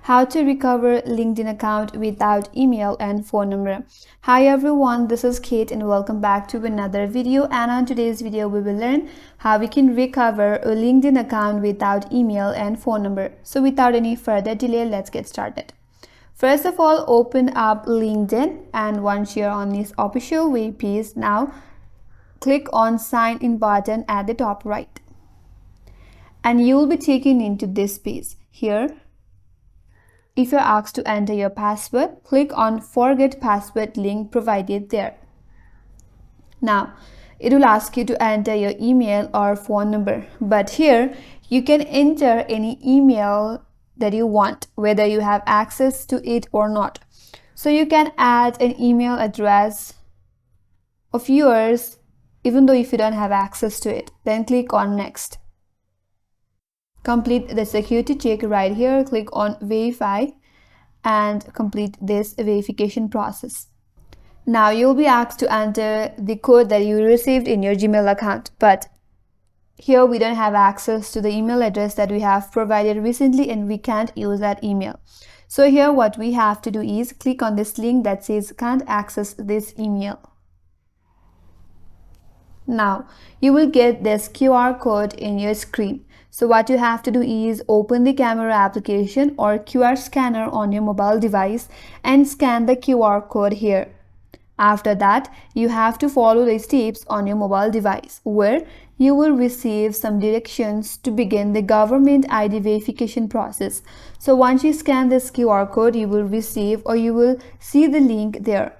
How to recover LinkedIn account without email and phone number. Hi everyone, this is Kate and welcome back to another video. And on today's video we will learn how we can recover a LinkedIn account without email and phone number. So without any further delay, let's get started. First of all, open up LinkedIn, and once you're on this official web page, now click on sign in button at the top right, and you will be taken into this page. Here, if you're asked to enter your password, click on forget password link provided there. Now, it will ask you to enter your email or phone number, but here you can enter any email that you want, whether you have access to it or not. So you can add an email address of yours even though if you don't have access to it. Then click on next. Complete the security check right here. Click on verify and complete this verification process. Now you'll be asked to enter the code that you received in your Gmail account, but here we don't have access to the email address that we have provided recently and we can't use that email. So here what we have to do is click on this link that says can't access this email. Now you will get this QR code in your screen. So what you have to do is open the camera application or QR scanner on your mobile device and scan the QR code here. After that, you have to follow the steps on your mobile device where you will receive some directions to begin the government ID verification process. So once you scan this QR code, you will receive or you will see the link there.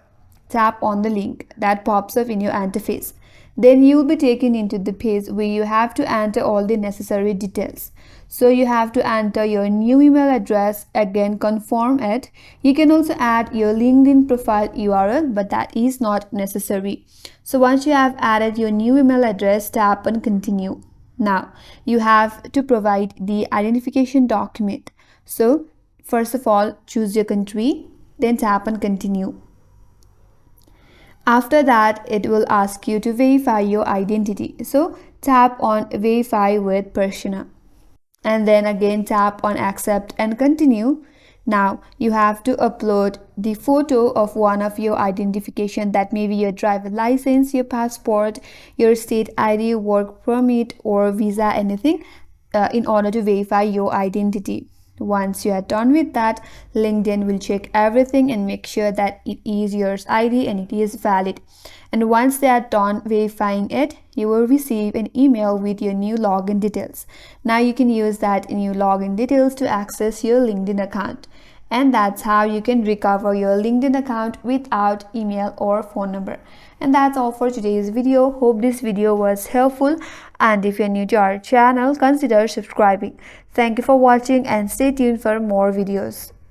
Tap on the link that pops up in your interface. Then you will be taken into the page where you have to enter all the necessary details. So you have to enter your new email address, again confirm it. You can also add your LinkedIn profile URL, but that is not necessary. So once you have added your new email address, tap on continue. Now you have to provide the identification document. So first of all, choose your country, then tap on continue. After that, it will ask you to verify your identity. So tap on verify with persona. And then again tap on accept and continue. Now you have to upload the photo of one of your identification, that may be your driver license, your passport, your state ID, work permit or visa, anything in order to verify your identity. Once you are done with that, LinkedIn will check everything and make sure that it is your ID and it is valid. And once they are done verifying it, you will receive an email with your new login details. Now you can use that new login details to access your LinkedIn account. And that's how you can recover your LinkedIn account without email or phone number. And that's all for today's video. Hope this video was helpful, and if you're new to our channel, consider subscribing. Thank you for watching and stay tuned for more videos.